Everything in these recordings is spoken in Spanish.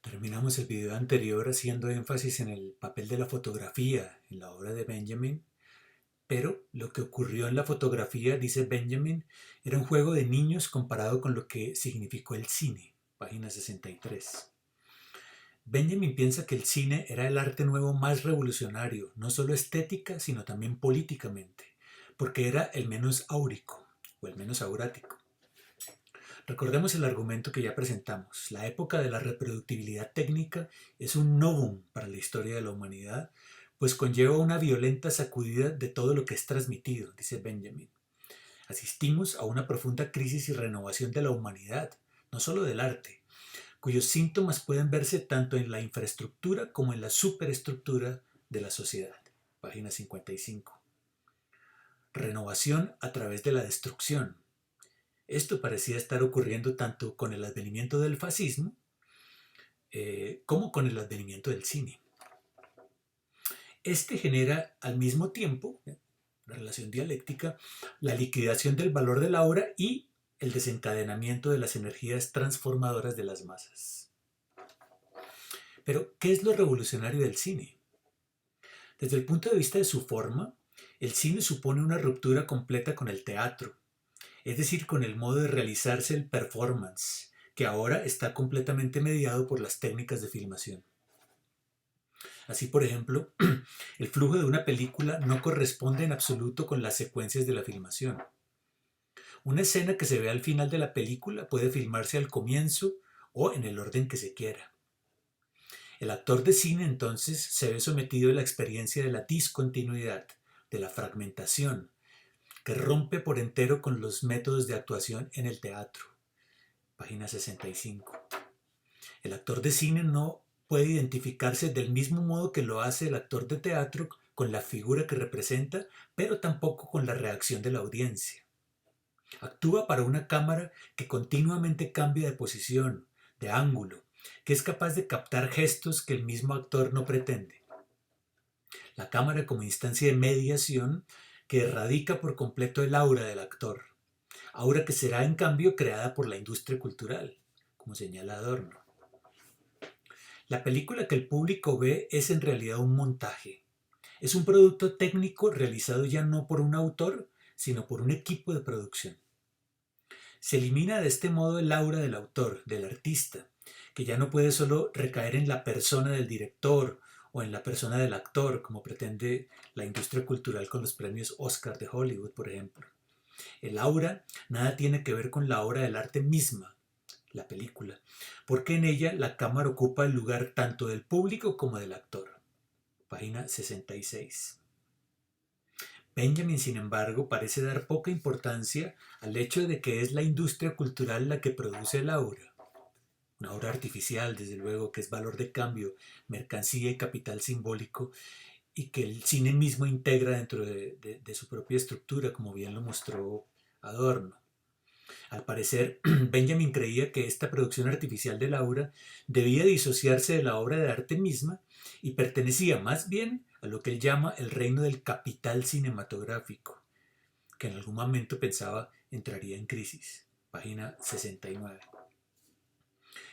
Terminamos el video anterior haciendo énfasis en el papel de la fotografía en la obra de Benjamin, pero lo que ocurrió en la fotografía, dice Benjamin, era un juego de niños comparado con lo que significó el cine, página 63. Benjamin piensa que el cine era el arte nuevo más revolucionario, no solo estética, sino también políticamente, porque era el menos áurico o el menos aurático. Recordemos el argumento que ya presentamos. La época de la reproductibilidad técnica es un novum para la historia de la humanidad, pues conlleva una violenta sacudida de todo lo que es transmitido, dice Benjamin. Asistimos a una profunda crisis y renovación de la humanidad, no solo del arte, cuyos síntomas pueden verse tanto en la infraestructura como en la superestructura de la sociedad. Página 55. Renovación a través de la destrucción. Esto parecía estar ocurriendo tanto con el advenimiento del fascismo como con el advenimiento del cine. Este genera al mismo tiempo, la relación dialéctica, la liquidación del valor de la obra y el desencadenamiento de las energías transformadoras de las masas. Pero, ¿qué es lo revolucionario del cine? Desde el punto de vista de su forma, el cine supone una ruptura completa con el teatro, es decir, con el modo de realizarse el performance, que ahora está completamente mediado por las técnicas de filmación. Así, por ejemplo, el flujo de una película no corresponde en absoluto con las secuencias de la filmación. Una escena que se ve al final de la película puede filmarse al comienzo o en el orden que se quiera. El actor de cine entonces se ve sometido a la experiencia de la discontinuidad, de la fragmentación, que rompe por entero con los métodos de actuación en el teatro. Página 65. El actor de cine no puede identificarse del mismo modo que lo hace el actor de teatro con la figura que representa, pero tampoco con la reacción de la audiencia. Actúa para una cámara que continuamente cambia de posición, de ángulo, que es capaz de captar gestos que el mismo actor no pretende. La cámara como instancia de mediación que erradica por completo el aura del actor, aura que será en cambio creada por la industria cultural, como señala Adorno. La película que el público ve es en realidad un montaje. Es un producto técnico realizado ya no por un autor, sino por un equipo de producción. Se elimina de este modo el aura del autor, del artista, que ya no puede solo recaer en la persona del director o en la persona del actor, como pretende la industria cultural con los premios Oscar de Hollywood, por ejemplo. El aura nada tiene que ver con la obra del arte misma, la película, porque en ella la cámara ocupa el lugar tanto del público como del actor. Página 66. Benjamin, sin embargo, parece dar poca importancia al hecho de que es la industria cultural la que produce el aura. Una obra artificial, desde luego, que es valor de cambio, mercancía y capital simbólico, y que el cine mismo integra dentro de su propia estructura, como bien lo mostró Adorno. Al parecer, Benjamin creía que esta producción artificial de la obra debía disociarse de la obra de arte misma y pertenecía más bien a lo que él llama el reino del capital cinematográfico, que en algún momento pensaba entraría en crisis. Página 69.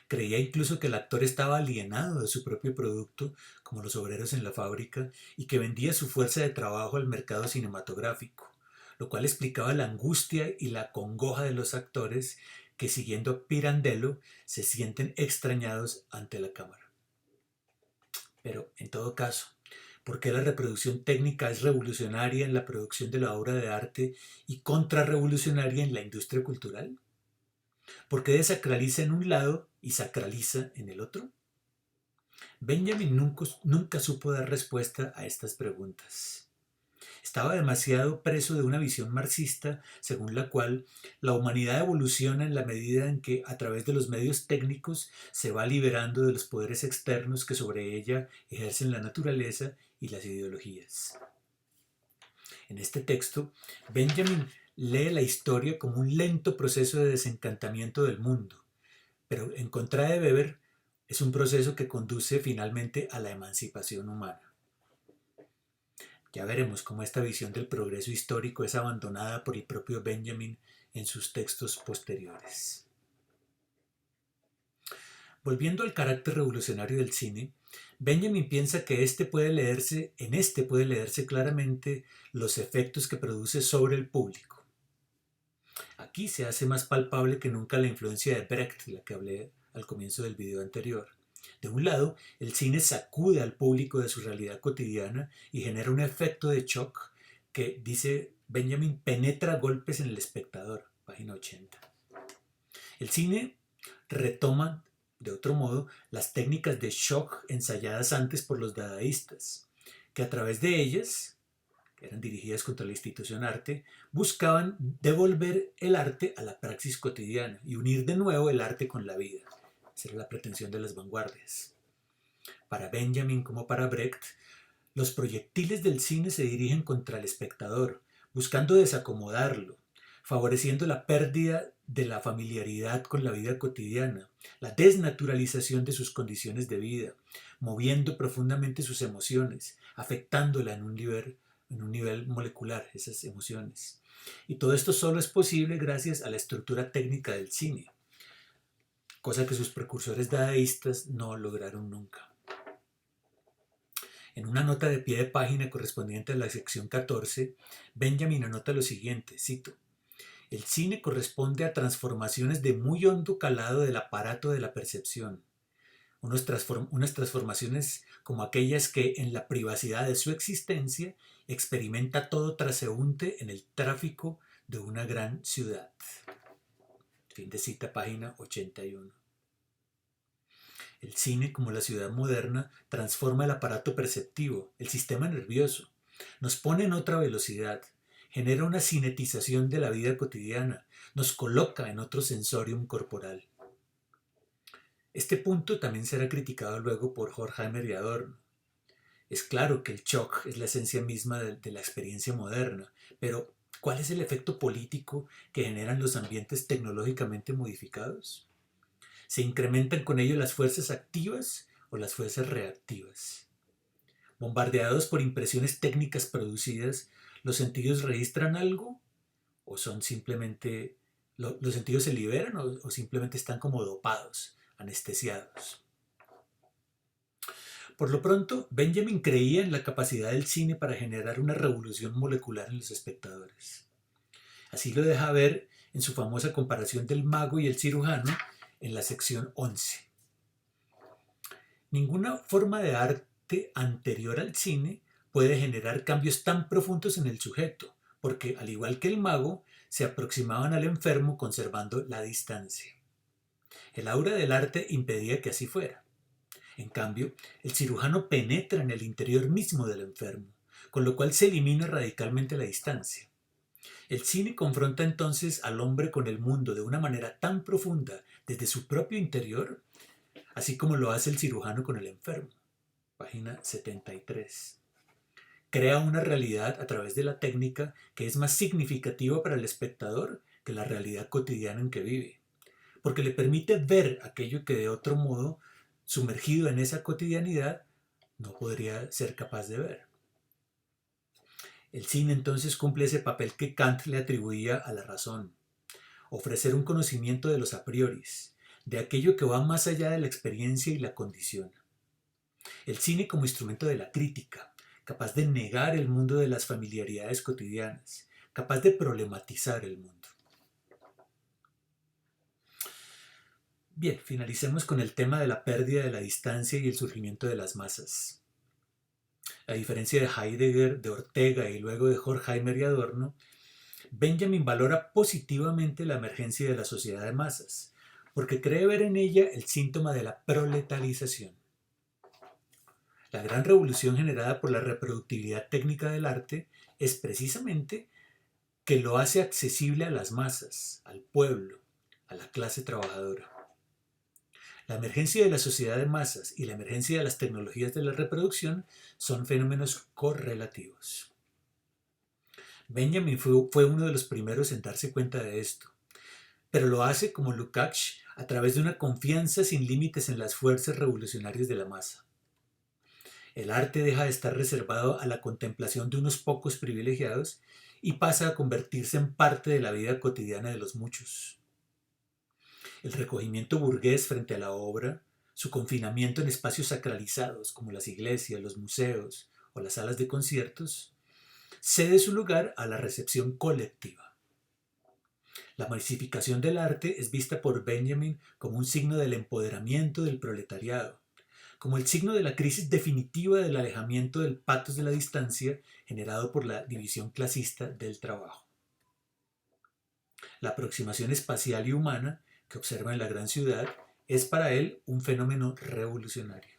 Creía incluso que el actor estaba alienado de su propio producto, como los obreros en la fábrica, y que vendía su fuerza de trabajo al mercado cinematográfico, lo cual explicaba la angustia y la congoja de los actores que, siguiendo a Pirandello, se sienten extrañados ante la cámara. Pero, en todo caso, ¿por qué la reproducción técnica es revolucionaria en la producción de la obra de arte y contrarrevolucionaria en la industria cultural? ¿Por qué desacraliza en un lado y sacraliza en el otro? Benjamin nunca supo dar respuesta a estas preguntas. Estaba demasiado preso de una visión marxista según la cual la humanidad evoluciona en la medida en que a través de los medios técnicos se va liberando de los poderes externos que sobre ella ejercen la naturaleza y las ideologías. En este texto, Benjamin lee la historia como un lento proceso de desencantamiento del mundo, pero en contra de Weber es un proceso que conduce finalmente a la emancipación humana. Ya veremos cómo esta visión del progreso histórico es abandonada por el propio Benjamin en sus textos posteriores. Volviendo al carácter revolucionario del cine, Benjamin piensa que en este puede leerse claramente los efectos que produce sobre el público. Aquí se hace más palpable que nunca la influencia de Brecht, de la que hablé al comienzo del video anterior. De un lado, el cine sacude al público de su realidad cotidiana y genera un efecto de shock que, dice Benjamin, penetra a golpes en el espectador, página 80. El cine retoma, de otro modo, las técnicas de shock ensayadas antes por los dadaístas, que a través de ellas, que eran dirigidas contra la institución arte, buscaban devolver el arte a la praxis cotidiana y unir de nuevo el arte con la vida. Esa era la pretensión de las vanguardias. Para Benjamin como para Brecht, los proyectiles del cine se dirigen contra el espectador, buscando desacomodarlo, favoreciendo la pérdida de la familiaridad con la vida cotidiana, la desnaturalización de sus condiciones de vida, moviendo profundamente sus emociones, afectándola en un nivel molecular, esas emociones. Y todo esto solo es posible gracias a la estructura técnica del cine, cosa que sus precursores dadaístas no lograron nunca. En una nota de pie de página correspondiente a la sección 14, Benjamin anota lo siguiente, cito: el cine corresponde a transformaciones de muy hondo calado del aparato de la percepción, unas transformaciones como aquellas que en la privacidad de su existencia experimenta todo transeúnte en el tráfico de una gran ciudad. Fin de cita, página 81. El cine, como la ciudad moderna, transforma el aparato perceptivo, el sistema nervioso, nos pone en otra velocidad, genera una cinetización de la vida cotidiana, nos coloca en otro sensorium corporal. Este punto también será criticado luego por Horkheimer y Adorno. Es claro que el shock es la esencia misma de la experiencia moderna, pero ¿cuál es el efecto político que generan los ambientes tecnológicamente modificados? ¿Se incrementan con ello las fuerzas activas o las fuerzas reactivas? Bombardeados por impresiones técnicas producidas, ¿los sentidos registran algo? ¿O son simplemente, los sentidos se liberan o simplemente están como dopados, anestesiados? Por lo pronto, Benjamin creía en la capacidad del cine para generar una revolución molecular en los espectadores. Así lo deja ver en su famosa comparación del mago y el cirujano en la sección 11. Ninguna forma de arte anterior al cine puede generar cambios tan profundos en el sujeto, porque al igual que el mago, se aproximaban al enfermo conservando la distancia. El aura del arte impedía que así fuera. En cambio, el cirujano penetra en el interior mismo del enfermo, con lo cual se elimina radicalmente la distancia. El cine confronta entonces al hombre con el mundo de una manera tan profunda desde su propio interior, así como lo hace el cirujano con el enfermo. Página 73. Crea una realidad a través de la técnica que es más significativa para el espectador que la realidad cotidiana en que vive, porque le permite ver aquello que de otro modo, sumergido en esa cotidianidad, no podría ser capaz de ver. El cine entonces cumple ese papel que Kant le atribuía a la razón: ofrecer un conocimiento de los a prioris, de aquello que va más allá de la experiencia y la condición. El cine como instrumento de la crítica, capaz de negar el mundo de las familiaridades cotidianas, capaz de problematizar el mundo. Bien, finalicemos con el tema de la pérdida de la distancia y el surgimiento de las masas. A diferencia de Heidegger, de Ortega y luego de Horkheimer y Adorno, Benjamin valora positivamente la emergencia de la sociedad de masas, porque cree ver en ella el síntoma de la proletarización. La gran revolución generada por la reproductibilidad técnica del arte es precisamente que lo hace accesible a las masas, al pueblo, a la clase trabajadora. La emergencia de la sociedad de masas y la emergencia de las tecnologías de la reproducción son fenómenos correlativos. Benjamin fue uno de los primeros en darse cuenta de esto, pero lo hace, como Lukács, a través de una confianza sin límites en las fuerzas revolucionarias de la masa. El arte deja de estar reservado a la contemplación de unos pocos privilegiados y pasa a convertirse en parte de la vida cotidiana de los muchos. El recogimiento burgués frente a la obra, su confinamiento en espacios sacralizados como las iglesias, los museos o las salas de conciertos, cede su lugar a la recepción colectiva. La masificación del arte es vista por Benjamin como un signo del empoderamiento del proletariado, como el signo de la crisis definitiva del alejamiento del patos de la distancia generado por la división clasista del trabajo. La aproximación espacial y humana que observa en la gran ciudad es para él un fenómeno revolucionario.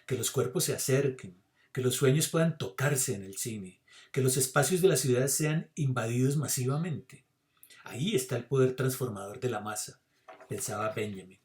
Que los cuerpos se acerquen, que los sueños puedan tocarse en el cine, que los espacios de la ciudad sean invadidos masivamente. Ahí está el poder transformador de la masa, pensaba Benjamin.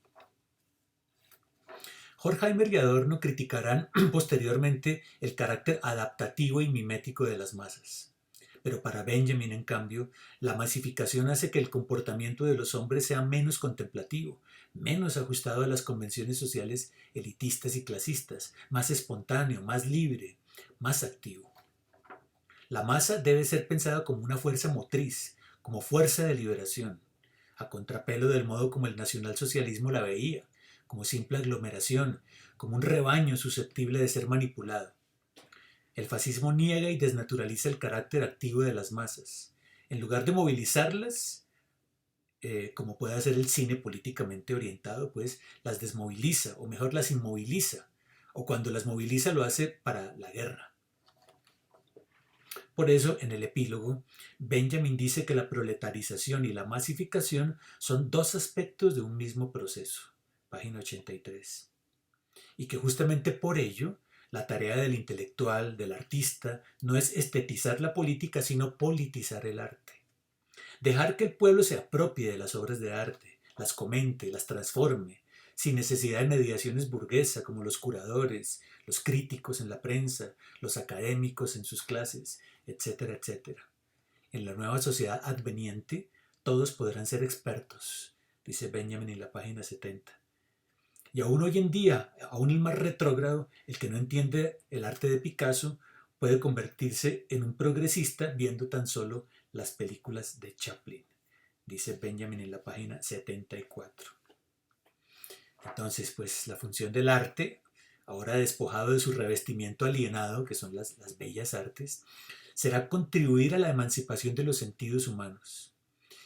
Horkheimer y Adorno criticarán posteriormente el carácter adaptativo y mimético de las masas. Pero para Benjamin, en cambio, la masificación hace que el comportamiento de los hombres sea menos contemplativo, menos ajustado a las convenciones sociales elitistas y clasistas, más espontáneo, más libre, más activo. La masa debe ser pensada como una fuerza motriz, como fuerza de liberación, a contrapelo del modo como el nacionalsocialismo la veía, como simple aglomeración, como un rebaño susceptible de ser manipulado. El fascismo niega y desnaturaliza el carácter activo de las masas. En lugar de movilizarlas, como puede hacer el cine políticamente orientado, pues las desmoviliza, o mejor las inmoviliza, o cuando las moviliza lo hace para la guerra. Por eso, en el epílogo, Benjamin dice que la proletarización y la masificación son dos aspectos de un mismo proceso, página 83, y que justamente por ello la tarea del intelectual, del artista, no es estetizar la política, sino politizar el arte. Dejar que el pueblo se apropie de las obras de arte, las comente, las transforme, sin necesidad de mediaciones burguesas como los curadores, los críticos en la prensa, los académicos en sus clases, etcétera, etcétera. En la nueva sociedad adveniente, todos podrán ser expertos, dice Benjamin en la página 70. Y aún hoy en día, aún el más retrógrado, el que no entiende el arte de Picasso, puede convertirse en un progresista viendo tan solo las películas de Chaplin, dice Benjamin en la página 74. Entonces, pues la función del arte, ahora despojado de su revestimiento alienado, que son las bellas artes, será contribuir a la emancipación de los sentidos humanos.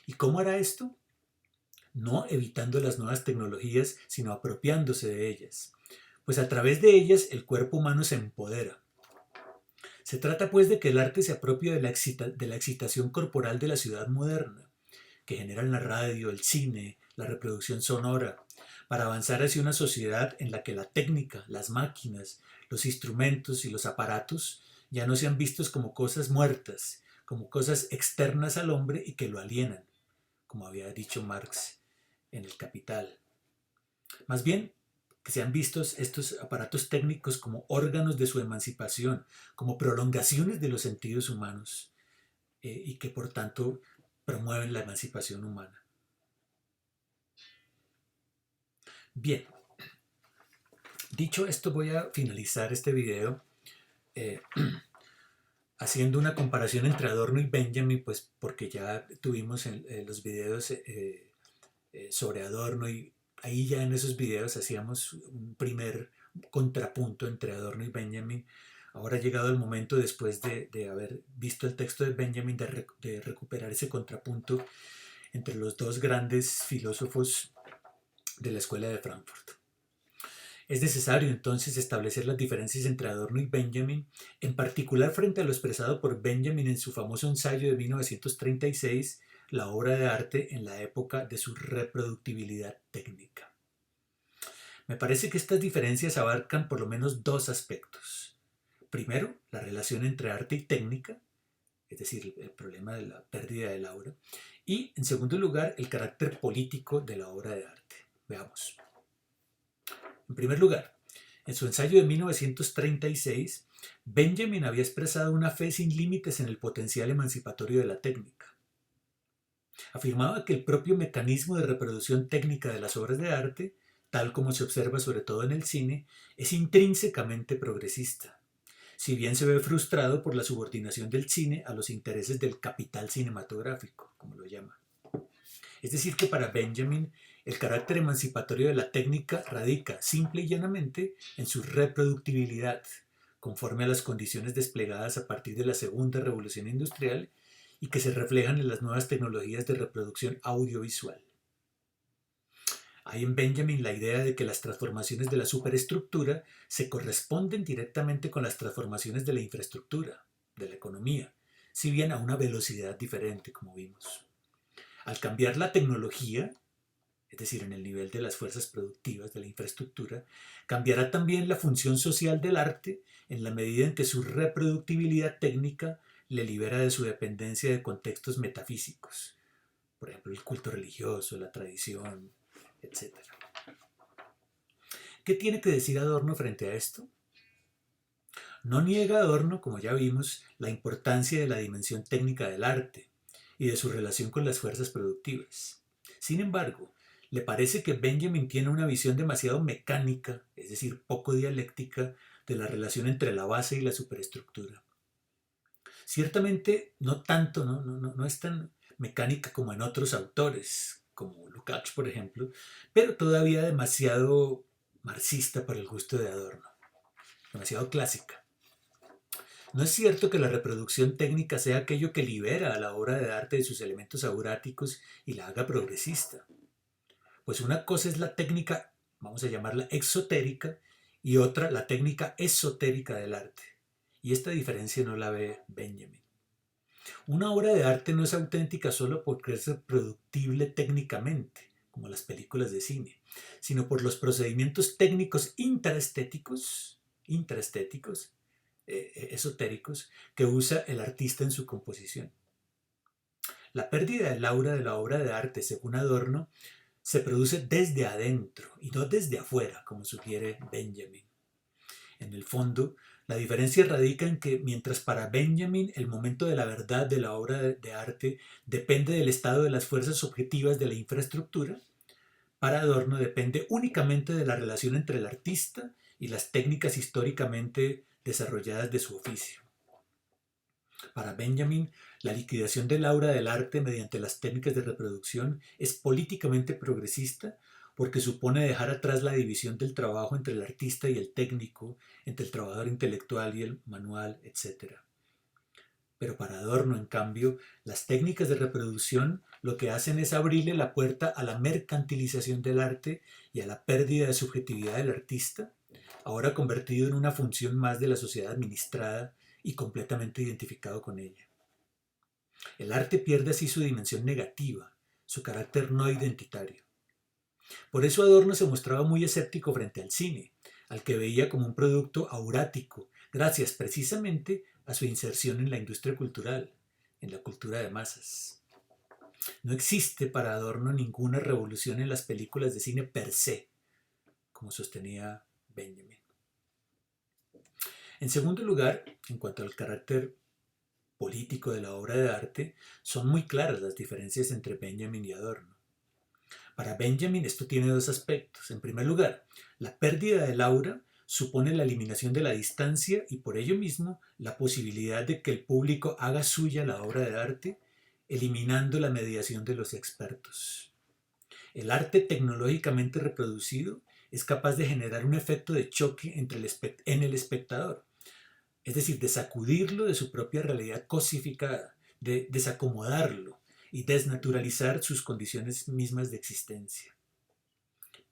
¿Y cómo hará esto? No evitando las nuevas tecnologías, sino apropiándose de ellas, pues a través de ellas el cuerpo humano se empodera. Se trata pues de que el arte se apropie de la excitación corporal de la ciudad moderna, que generan la radio, el cine, la reproducción sonora, para avanzar hacia una sociedad en la que la técnica, las máquinas, los instrumentos y los aparatos ya no sean vistos como cosas muertas, como cosas externas al hombre y que lo alienan, como había dicho Marx en El Capital. Más bien, que sean vistos estos aparatos técnicos como órganos de su emancipación, como prolongaciones de los sentidos humanos, y que por tanto promueven la emancipación humana. Bien, dicho esto, voy a finalizar este video haciendo una comparación entre Adorno y Benjamin, pues porque ya tuvimos en los videos sobre Adorno y ahí ya en esos videos hacíamos un primer contrapunto entre Adorno y Benjamin. Ahora ha llegado el momento, después de haber visto el texto de Benjamin, de recuperar ese contrapunto entre los dos grandes filósofos de la Escuela de Frankfurt. Es necesario entonces establecer las diferencias entre Adorno y Benjamin, en particular frente a lo expresado por Benjamin en su famoso ensayo de 1936, La obra de arte en la época de su reproductibilidad técnica. Me parece que estas diferencias abarcan por lo menos dos aspectos. Primero, la relación entre arte y técnica, es decir, el problema de la pérdida de la obra. Y, en segundo lugar, el carácter político de la obra de arte. Veamos. En primer lugar, en su ensayo de 1936, Benjamin había expresado una fe sin límites en el potencial emancipatorio de la técnica. Afirmaba que el propio mecanismo de reproducción técnica de las obras de arte, tal como se observa sobre todo en el cine, es intrínsecamente progresista, si bien se ve frustrado por la subordinación del cine a los intereses del capital cinematográfico, como lo llama. Es decir, que para Benjamin el carácter emancipatorio de la técnica radica simple y llanamente en su reproductibilidad, conforme a las condiciones desplegadas a partir de la segunda revolución industrial y que se reflejan en las nuevas tecnologías de reproducción audiovisual. Hay en Benjamin la idea de que las transformaciones de la superestructura se corresponden directamente con las transformaciones de la infraestructura, de la economía, si bien a una velocidad diferente, como vimos. Al cambiar la tecnología, es decir, en el nivel de las fuerzas productivas de la infraestructura, cambiará también la función social del arte en la medida en que su reproductibilidad técnica le libera de su dependencia de contextos metafísicos, por ejemplo, el culto religioso, la tradición, etc. ¿Qué tiene que decir Adorno frente a esto? No niega Adorno, como ya vimos, la importancia de la dimensión técnica del arte y de su relación con las fuerzas productivas. Sin embargo, le parece que Benjamin tiene una visión demasiado mecánica, es decir, poco dialéctica, de la relación entre la base y la superestructura. Ciertamente, no tanto, no es tan mecánica como en otros autores, como Lukács, por ejemplo, pero todavía demasiado marxista para el gusto de Adorno, demasiado clásica. No es cierto que la reproducción técnica sea aquello que libera a la obra de arte de sus elementos auráticos y la haga progresista. Pues una cosa es la técnica, vamos a llamarla exotérica, y otra la técnica esotérica del arte. Y esta diferencia no la ve Benjamin. Una obra de arte no es auténtica solo porque es reproductible técnicamente, como las películas de cine, sino por los procedimientos técnicos esotéricos, que usa el artista en su composición. La pérdida del aura de la obra de arte, según Adorno, se produce desde adentro y no desde afuera, como sugiere Benjamin. En el fondo, la diferencia radica en que mientras para Benjamin el momento de la verdad de la obra de arte depende del estado de las fuerzas objetivas de la infraestructura, para Adorno depende únicamente de la relación entre el artista y las técnicas históricamente desarrolladas de su oficio. Para Benjamin, la liquidación del aura del arte mediante las técnicas de reproducción es políticamente progresista porque supone dejar atrás la división del trabajo entre el artista y el técnico, entre el trabajador intelectual y el manual, etc. Pero para Adorno, en cambio, las técnicas de reproducción lo que hacen es abrirle la puerta a la mercantilización del arte y a la pérdida de subjetividad del artista, ahora convertido en una función más de la sociedad administrada y completamente identificado con ella. El arte pierde así su dimensión negativa, su carácter no identitario. Por eso Adorno se mostraba muy escéptico frente al cine, al que veía como un producto aurático, gracias precisamente a su inserción en la industria cultural, en la cultura de masas. No existe para Adorno ninguna revolución en las películas de cine per se, como sostenía Benjamin. En segundo lugar, en cuanto al carácter político de la obra de arte, son muy claras las diferencias entre Benjamin y Adorno. Para Benjamin esto tiene dos aspectos. En primer lugar, la pérdida del aura supone la eliminación de la distancia y por ello mismo la posibilidad de que el público haga suya la obra de arte, eliminando la mediación de los expertos. El arte tecnológicamente reproducido es capaz de generar un efecto de choque en el espectador, es decir, de sacudirlo de su propia realidad cosificada, de desacomodarlo y desnaturalizar sus condiciones mismas de existencia.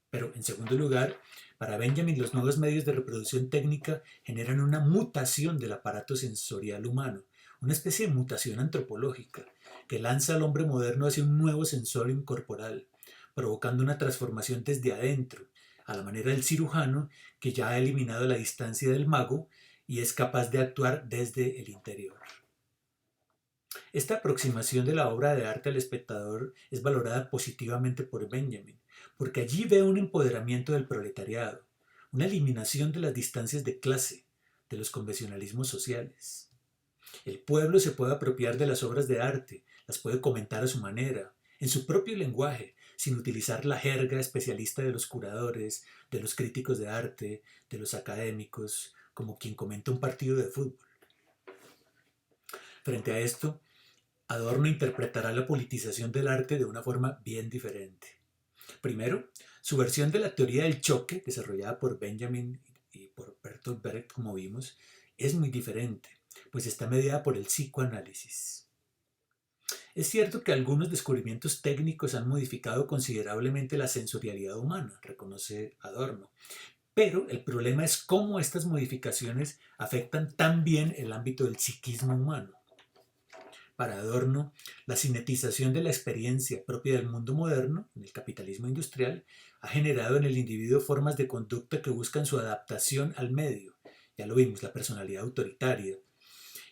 Pero, en segundo lugar, para Benjamin los nuevos medios de reproducción técnica generan una mutación del aparato sensorial humano, una especie de mutación antropológica, que lanza al hombre moderno hacia un nuevo sensorium corporal, provocando una transformación desde adentro, a la manera del cirujano que ya ha eliminado la distancia del mago y es capaz de actuar desde el interior. Esta aproximación de la obra de arte al espectador es valorada positivamente por Benjamin, porque allí ve un empoderamiento del proletariado, una eliminación de las distancias de clase, de los convencionalismos sociales. El pueblo se puede apropiar de las obras de arte, las puede comentar a su manera, en su propio lenguaje, sin utilizar la jerga especialista de los curadores, de los críticos de arte, de los académicos, como quien comenta un partido de fútbol. Frente a esto, Adorno interpretará la politización del arte de una forma bien diferente. Primero, su versión de la teoría del choque, desarrollada por Benjamin y por Bertolt Brecht, como vimos, es muy diferente, pues está mediada por el psicoanálisis. Es cierto que algunos descubrimientos técnicos han modificado considerablemente la sensorialidad humana, reconoce Adorno, pero el problema es cómo estas modificaciones afectan también el ámbito del psiquismo humano. Para Adorno, la cinetización de la experiencia propia del mundo moderno, en el capitalismo industrial, ha generado en el individuo formas de conducta que buscan su adaptación al medio. Ya lo vimos, la personalidad autoritaria.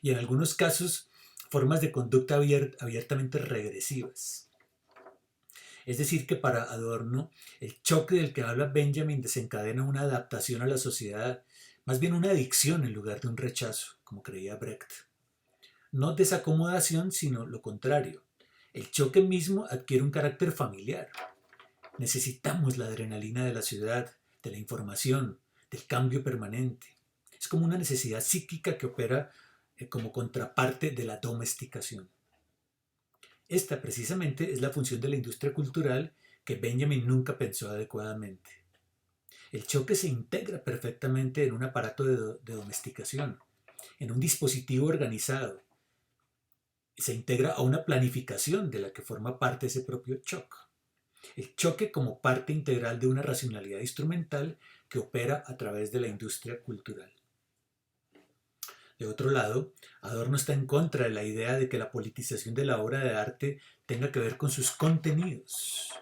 Y en algunos casos, formas de conducta abiertamente regresivas. Es decir, que para Adorno, el choque del que habla Benjamin desencadena una adaptación a la sociedad, más bien una adicción en lugar de un rechazo, como creía Brecht. No desacomodación, sino lo contrario. El choque mismo adquiere un carácter familiar. Necesitamos la adrenalina de la ciudad, de la información, del cambio permanente. Es como una necesidad psíquica que opera como contraparte de la domesticación. Esta precisamente es la función de la industria cultural que Benjamin nunca pensó adecuadamente. El choque se integra perfectamente en un aparato de domesticación, en un dispositivo organizado. Se integra a una planificación de la que forma parte ese propio choque. El choque como parte integral de una racionalidad instrumental que opera a través de la industria cultural. De otro lado, Adorno está en contra de la idea de que la politización de la obra de arte tenga que ver con sus contenidos.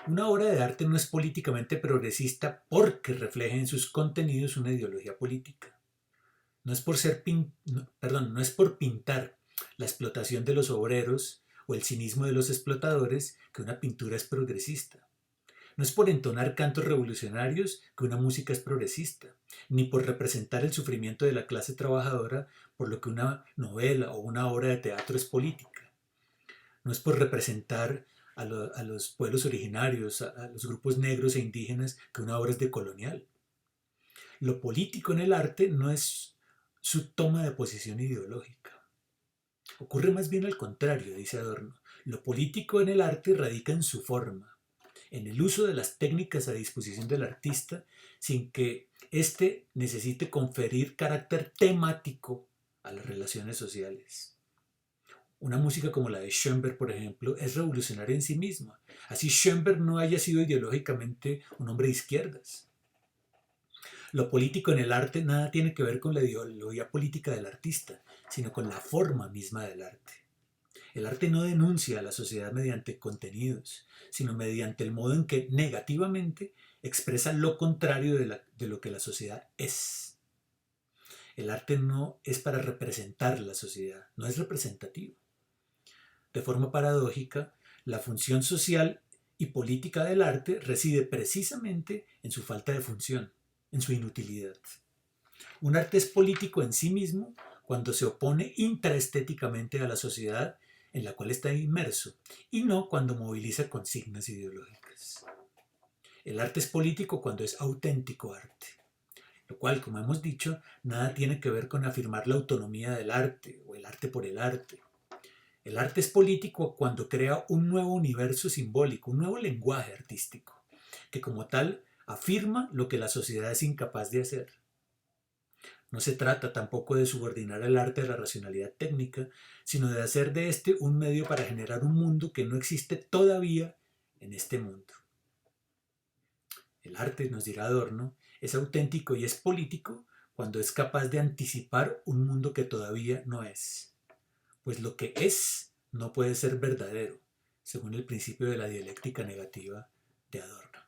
Una obra de arte no es políticamente progresista porque refleja en sus contenidos una ideología política. No es por pintar la explotación de los obreros o el cinismo de los explotadores que una pintura es progresista. No es por entonar cantos revolucionarios que una música es progresista, ni por representar el sufrimiento de la clase trabajadora por lo que una novela o una obra de teatro es política. No es por representar a los pueblos originarios, a los grupos negros e indígenas que una obra es decolonial. Lo político en el arte no es su toma de posición ideológica. Ocurre más bien al contrario, dice Adorno. Lo político en el arte radica en su forma, en el uso de las técnicas a disposición del artista sin que éste necesite conferir carácter temático a las relaciones sociales. Una música como la de Schoenberg, por ejemplo, es revolucionaria en sí misma. Así Schoenberg no haya sido ideológicamente un hombre de izquierdas. Lo político en el arte nada tiene que ver con la ideología política del artista, sino con la forma misma del arte. El arte no denuncia a la sociedad mediante contenidos, sino mediante el modo en que negativamente expresa lo contrario de lo que la sociedad es. El arte no es para representar la sociedad, no es representativo. De forma paradójica, la función social y política del arte reside precisamente en su falta de función, en su inutilidad. Un arte es político en sí mismo cuando se opone intraestéticamente a la sociedad en la cual está inmerso y no cuando moviliza consignas ideológicas. El arte es político cuando es auténtico arte, lo cual, como hemos dicho, nada tiene que ver con afirmar la autonomía del arte o el arte por el arte. El arte es político cuando crea un nuevo universo simbólico, un nuevo lenguaje artístico, que como tal afirma lo que la sociedad es incapaz de hacer. No se trata tampoco de subordinar el arte a la racionalidad técnica, sino de hacer de este un medio para generar un mundo que no existe todavía en este mundo. El arte, nos dirá Adorno, es auténtico y es político cuando es capaz de anticipar un mundo que todavía no es. Pues lo que es no puede ser verdadero, según el principio de la dialéctica negativa de Adorno.